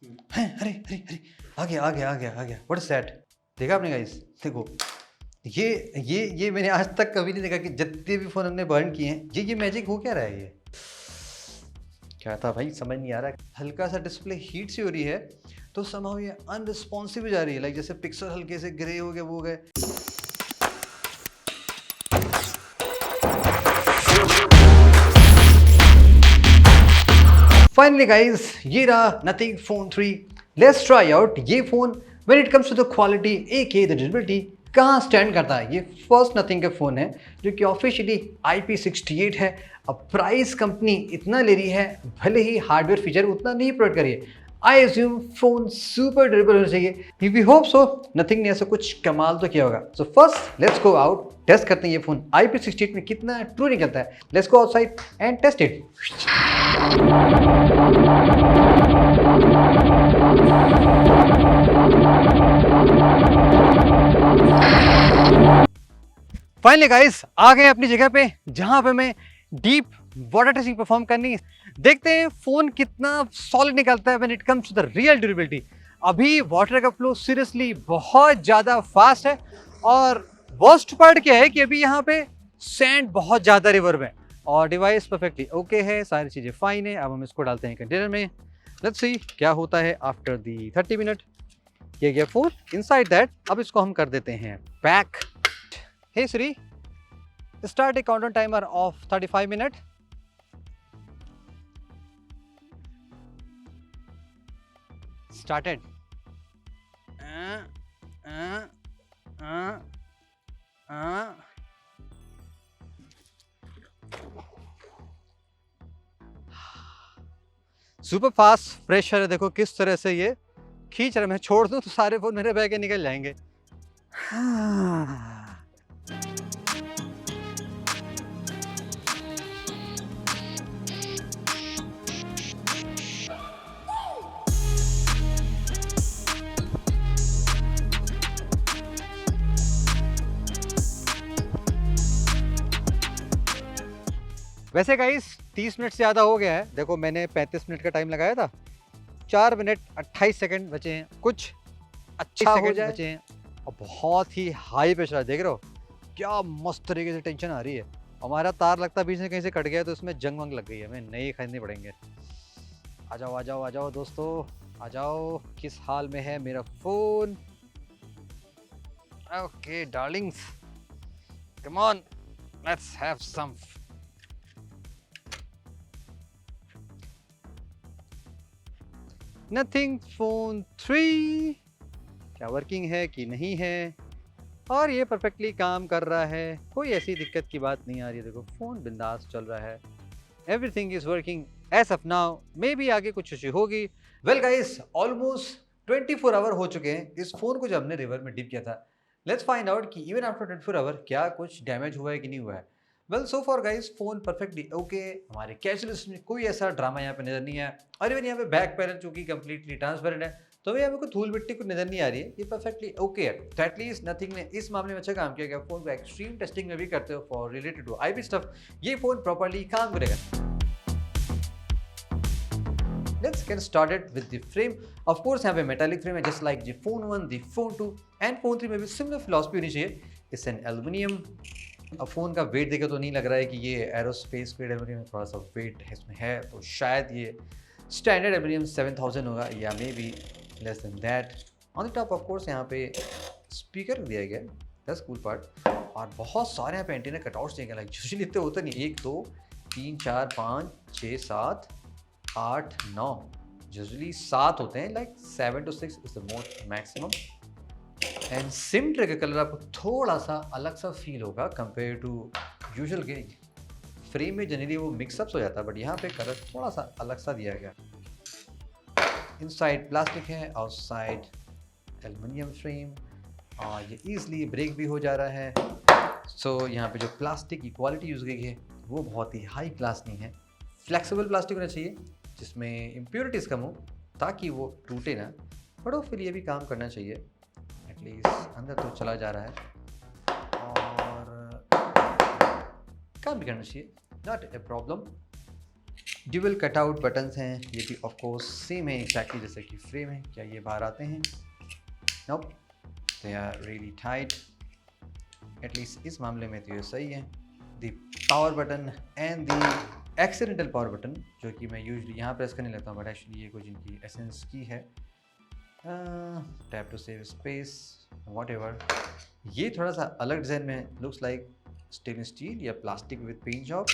हैं, अरे अरे अरे, आ गया आ गया आ गया आ गया। What is that? देखा आपने गाइस? देखो, ये मैंने आज तक कभी नहीं देखा कि जितने भी फोन हमने बर्न किए हैं, ये मैजिक हो क्या रहा है ये? क्या था भाई, समझ नहीं आ रहा। हल्का सा डिस्प्ले हीट सी हो रही है, तो समहाउ ये अनरिस्पॉन्सिव जा रही है, लाइक जैसे पिक्सल हल्के से ग्रे हो गए, वो हो गए। फाइनली गाइस, ये रहा Nothing phone 3। Let's try out ये phone when it comes to the quality aka the durability कहाँ स्टैंड करता है। ये फर्स्ट नथिंग का फ़ोन है जो कि ऑफिशियली IP68 है। अब प्राइस कंपनी इतना ले रही है, भले ही हार्डवेयर फीचर उतना नहीं प्रोवाइड करिए। I assume phone super durable होना चाहिए। We hope so. नथिंग ने ऐसा कुछ कमाल तो किया होगा। So first let's go out, test करते हैं ये फोन IP68 में कितना ट्रू निकलता है। Let's go outside and test it. Finally guys, आ गए अपनी जगह पे जहां पे मैं डीप वाटर टेस्टिंग परफॉर्म करनी। देखते हैं फोन कितना सॉलिड निकलता है when it comes to the real durability. अभी वाटर का फ्लो सीरियसली बहुत ज़्यादा फास्ट है, और वर्स्ट पार्ट क्या है कि अभी यहाँ पे सैंड बहुत ज़्यादा रिवर्ब है, और डिवाइस परफेक्टली ओके है, सारी चीज़ें फाइन है। अब हम इसको डालते हैं कंटेनर में। लेट्स सी क्या होता है आफ्टर दी 30 मिनट। ये गया फोन इनसाइड दैट। अब इसको हम कर देते हैं pack. Hey Siri, start a countdown timer of 35 minutes. Started. Super fast pressure है, देखो किस तरह से ये खींच रहा है। मैं छोड़ दूं तो सारे फोन मेरे बह के निकल जाएंगे। वैसे गाइस 30 मिनट से ज़्यादा हो गया है। देखो मैंने 35 मिनट का टाइम लगाया था, 4 मिनट 28 सेकंड बचे हैं, कुछ अच्छा हो जाए बचे हैं। और बहुत ही हाई प्रेशर है, देख रहे हो क्या मस्त तरीके से टेंशन आ रही है। हमारा तार लगता बीच में कहीं से कट गया, तो इसमें जंग वंग लग गई है, हमें नए खरीदने पड़ेंगे। आ जाओ आ जाओ आ जाओ दोस्तों, आ जाओ। किस हाल में है मेरा phone? Okay darlings, come on, let's have some. Nothing phone 3 क्या वर्किंग है कि नहीं है, और ये परफेक्टली काम कर रहा है, कोई ऐसी दिक्कत की बात नहीं आ रही है। देखो फोन बिंदास चल रहा है, everything is working as of now. Maybe आगे कुछ इश्यू होगी। वेल गाइस, ऑलमोस्ट 24 आवर हो चुके हैं इस फोन को जब हमने रिवर में डिप किया था। लेट्स फाइंड आउट कि इवन आफ्टर 24 आवर क्या कुछ डैमेज हुआ है कि नहीं हुआ है। Well so for guys, phone perfectly okay. हमारे कैश में कोई ऐसा ड्रामा यहाँ पे नजर नहीं है, और इवन यहाँ पे बैक पैनल चूंकि कंप्लीटली ट्रांसपेरेंट है, तो यहाँ पे कोई धूल मिट्टी कुछ नजर नहीं आ रही है। ये परफेक्टली ओके है। तो एटलीस्ट नथिंग ने इस मामले में अच्छा काम किया। फोन को एक्सट्रीम टेस्टिंग में भी करते हो for related to IP stuff, ये फोन प्रॉपर्ली काम करेगा। Let's get started with the frame. Of course यहाँ पे metallic frame है, just like the phone 1, the phone 2 and phone 3 में भी similar philosophy होनी चाहिए। It's an aluminium। अब फोन का वेट देखे तो नहीं लग रहा है कि ये एरोस्पेस ग्रेड एल्यूमिनियम में थोड़ा सा वेट इसमें है, तो शायद ये स्टैंडर्ड एल्यूमिनियम 7000 होगा, या may be less than that. On the top of course यहाँ पे स्पीकर दिया गया, दैट्स कूल पार्ट। और बहुत सारे यहाँ पे एंटीना कटआउट्स दिए गए, लाइक यूजुअली इतने होते नहीं, 1 2 3 4 5 6 7 8 9, यूजुअली 7 होते हैं, like 7 to 6 is the most maximum. And SIM tray का कलर आपको थोड़ा सा अलग सा फील होगा कंपेयर टू यूजुअल के। फ्रेम में जनरली वो मिक्सअप्स हो जाता है, बट यहाँ पे कलर थोड़ा सा अलग सा दिया गया। इनसाइड प्लास्टिक है, आउटसाइड एल्युमिनियम फ्रेम, और ये ईजिली ब्रेक भी हो जा रहा है। सो यहाँ पे जो प्लास्टिक की क्वालिटी यूज़ की गई है वो बहुत ही हाई क्लास नहीं है। फ्लेक्सिबल प्लास्टिक होना चाहिए जिसमें इम्प्योरिटीज़ कम हो, ताकि वो टूटे ना, बट होपफुली ये भी काम करना चाहिए। एटलीस्ट अंदर तो चला जा रहा है, और काम भी करना चाहिए, not a problem. Dual cutout buttons हैं, ये भी ऑफ कोर्स सेम है एक्जैक्टली जैसे कि फ्रेम है। क्या ये बाहर आते हैं? Nope, they are really tight, at least इस मामले में तो ये सही है। The power button and the accidental power button, जो कि मैं यूजुअली यहाँ प्रेस करने लगता हूँ, बट एक्चुअली ये कुछ इनकी एसेंस की है। Tap to save space, whatever. ये थोड़ा सा अलग डिज़ाइन में, लुक्स लाइक स्टेनलेस स्टील या प्लास्टिक विद पेंट जॉब।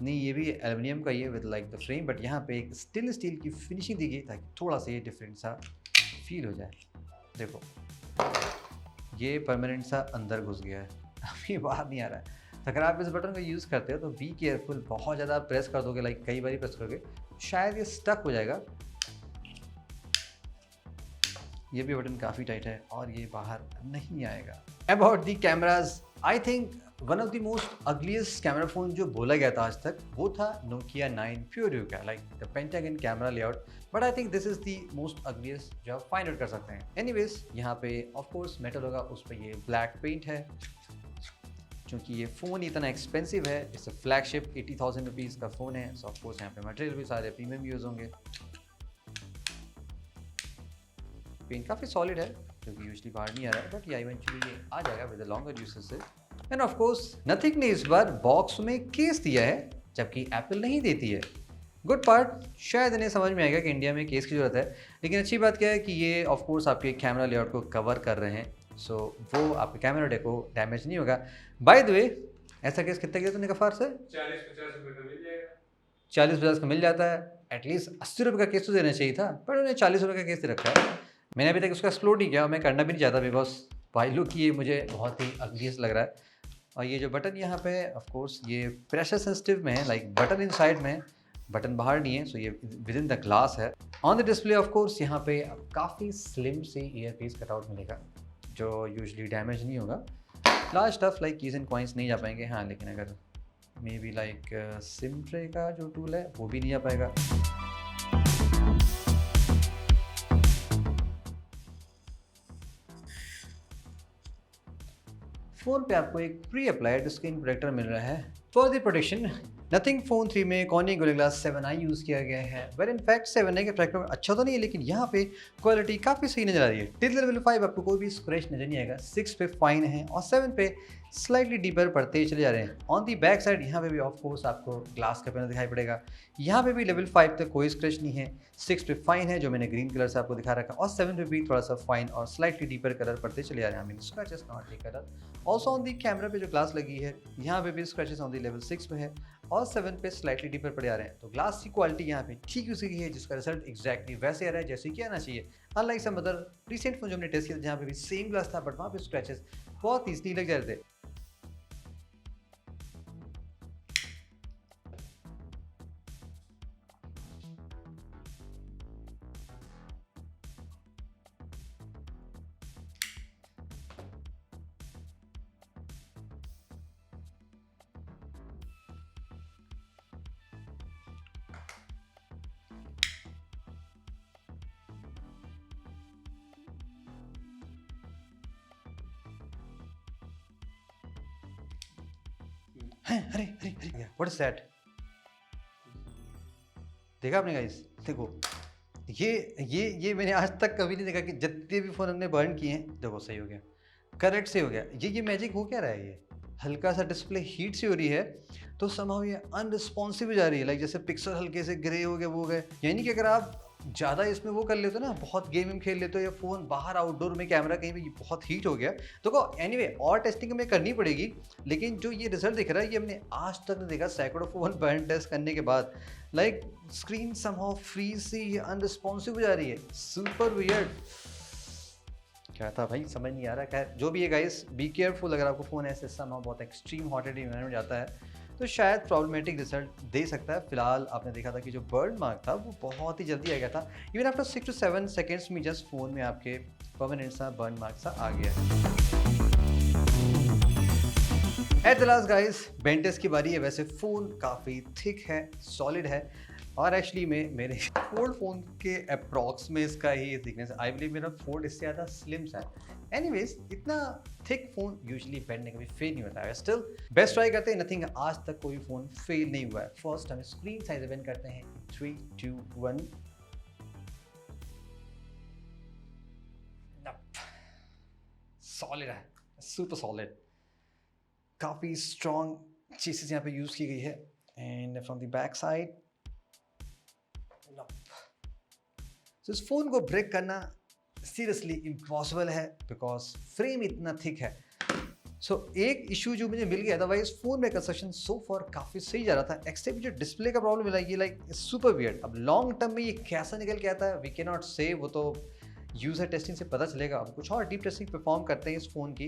नहीं, ये भी एल्युमिनियम का ही है with like the frame, but यहाँ पे एक स्टेनलेस स्टील की फिनिशिंग दी गई ताकि थोड़ा सा ये डिफरेंट सा फील हो जाए। देखो, ये परमानेंट सा अंदर घुस गया है, अभी बाहर नहीं आ रहा है। तो अगर आप इस बटन को यूज़ करते हो तो बी केयरफुल, बहुत ज़्यादा प्रेस कर दोगे, लाइक कई बार प्रेस करोगे शायद ये स्टक हो जाएगा। ये भी बटन काफ़ी टाइट है और ये बाहर नहीं आएगा। About the cameras, I think one of the most ugliest camera phone जो बोला गया था आज तक वो था Nokia 9 Pureo का, like the pentagon camera layout. But I think this is the most ugliest जो आप फाइंड आउट कर सकते हैं। एनीवेज, यहाँ पे ऑफ कोर्स मेटल होगा, उस पर ये ब्लैक पेंट है। क्योंकि ये फ़ोन इतना एक्सपेंसिव है, इट्स फ्लैगशिप 80,000 रुपीज़ का फ़ोन है, सो ऑफ कोर्स यहाँ पे मटेरियल भी सारे प्रीमियम यूज़ होंगे। पेन काफ़ी सॉलिड है जो कि यूजली बाहर नहीं आ रहा है, बट या इवेंचुअली ये आ जाएगा विद लॉन्गर यूसेज से। एंड ऑफ कोर्स नथिंग ने इस बार बॉक्स में केस दिया है, जबकि एप्पल नहीं देती है। गुड पार्ट, शायद इन्हें समझ में आएगा कि इंडिया में केस की ज़रूरत है। लेकिन अच्छी बात क्या है कि ये ऑफ कोर्स आपके कैमरा लेआउट को कवर कर रहे हैं, सो वो आपके कैमरा डे को डैमेज नहीं होगा। बाय द वे, ऐसा केस कितना किया तुमने गफ़ार से? 40-50 रुपये का मिल जाएगा। 40-50 का मिल जाता है, एटलीस्ट 80 रुपये का केस तो देना चाहिए था, पर उन्हें 40 रुपये का केस दे रखा है। मैंने अभी तक उसका एक्सप्लोर नहीं किया, मैं करना भी नहीं चाहता बिकॉज भाई लुक ये मुझे बहुत ही अगलीस्ट लग रहा है। और ये जो बटन यहाँ पे ऑफ कोर्स ये प्रेशर सेंसिटिव में है, लाइक बटन इनसाइड में, बटन बाहर नहीं है, सो ये विद इन द ग्लास है। On the display of course यहाँ पे काफ़ी स्लिम से ईयर पीस कटआउट मिलेगा जो यूजली डैमेज नहीं होगा। Large stuff like keys and coins नहीं जा पाएंगे, हाँ, लेकिन अगर may be like SIM tray का जो टूल है वो भी नहीं जा पाएगा। फ़ोन पे आपको एक प्री अप्लाइड स्क्रीन प्रोटेक्टर मिल रहा है for the protection. Nothing phone 3 में cornering gorilla glass 7i use किया गया है। वेल इनफैक्ट 7i का प्रोटेक्टर अच्छा तो नहीं है, लेकिन यहाँ पे क्वालिटी काफ़ी सही नज़र आ रही है। टिल लेवल 5 आपको कोई भी स्क्रैच नज़र नहीं आएगा, 6 पे फाइन है और 7 पे स्लाइटली डीपर पड़ते चले जा रहे हैं। ऑन दी बैक साइड यहाँ पे भी ऑफ कोर्स आपको ग्लास का पैनल दिखाई पड़ेगा। यहाँ पे भी लेवल 5 तक कोई स्क्रैच नहीं है, 6 पे फाइन है जो मैंने ग्रीन कलर से आपको दिखा रखा, और 7 पे भी थोड़ा सा फाइन और स्लाइटली डीपर कलर पड़ते चले जा रहे हैं। I mean scratches not the colour. Also on the camera पे जो ग्लास लगी है यहाँ पे भी स्क्रैचेस ऑन दी लेवल 6 पे है और 7 पे स्लाइटली डीपर पड़े आ रहे हैं। तो ग्लास की क्वालिटी यहाँ पे ठीक यूज़ की है, जिसका रिजल्ट एक्जैक्टली वैसे आ रहा है जैसे कि आना चाहिए। Unlike some other recent phone जो हमने टेस्ट किया जहाँ पे भी सेम ग्लास था, बट वहाँ पे स्क्रैचेस बहुत ईजली लग जा रहे थे। अरे अरे अरे व्हाट इज दैट? देखा आपने गाइस? देखो ये मैंने आज तक कभी नहीं देखा कि जितने भी फ़ोन हमने बर्न किए हैं, देखो सही हो गया, करेक्ट से हो गया। ये मैजिक हो क्या रहा है? ये हल्का सा डिस्प्ले हीट से हो रही है तो समहाउ ये अनरिस्पॉन्सिव जा रही है, लाइक जैसे पिक्सल हल्के से ग्रे हो गए वो गए। यानी कि अगर आप ज़्यादा इसमें वो कर लेते हो ना, बहुत गेम खेल लेते हो या फ़ोन बाहर आउटडोर में कैमरा कहीं भी बहुत हीट हो गया तो एनीवे और टेस्टिंग हमें करनी पड़ेगी। लेकिन जो ये रिजल्ट दिख रहा है ये हमने आज तक नहीं देखा सैकड़ों फ़ोन बर्न टेस्ट करने के बाद। लाइक स्क्रीन समहाउ फ्रीज से ये अनरिस्पॉन्सिव हो जा रही है, सुपर वियर्ड। क्या था भाई, समझ नहीं आ रहा। खैर जो भी है गाइस, बी केयरफुल। अगर आपको फ़ोन ऐसे समहाउ बहुत एक्सट्रीम हॉटेड इन्वायरमेंट जाता है तो शायद प्रॉब्लमेटिक रिजल्ट दे सकता है। फिलहाल आपने देखा था कि जो बर्न मार्क था वो बहुत ही जल्दी आ गया था, इवन आफ्टर 6 to 7 सेकेंड्स में जस्ट फ़ोन में आपके परमानेंट सा बर्न मार्क सा आ गया है। एट द लास्ट गाइस, बेंटेस की बारी है। वैसे फ़ोन काफ़ी थिक है, सॉलिड है और एक्चुअली में मेरे फोल्ड फ़ोन के अप्रॉक्स में इसका ही थिकनेस, आई बिलीव मेरा फोल्ड इससे ज़्यादा स्लिम सा है। एनीवेज इतना थिक फोन यूजुअली बैठने का भी फेल नहीं होता है, स्टिल बेस्ट ट्राई करते हैं, नथिंग आज तक कोई फोन फेल नहीं हुआ है। फर्स्ट हम स्क्रीन साइज इवेंट करते हैं, 3 2 1। सॉलिड है, सुपर सॉलिड, काफ़ी स्ट्रॉन्ग चीज़ें यहाँ पे यूज़ की गई है। And from the back side, तो इस फ़ोन को ब्रेक करना सीरियसली इम्पॉसिबल है बिकॉज फ्रेम इतना थिक है। सो एक इशू जो मुझे मिल गया, अदरवाइज फ़ोन में कंस्ट्रक्शन सो फॉर काफ़ी सही जा रहा था, एक्सेप्ट जो डिस्प्ले का प्रॉब्लम मिला, ये लाइक सुपर वियर्ड। अब लॉन्ग टर्म में ये कैसा निकल के आता है वी कैन नॉट से, वो तो यूज़र टेस्टिंग से पता चलेगा। अब कुछ और डीप टेस्टिंग परफॉर्म करते हैं इस फ़ोन की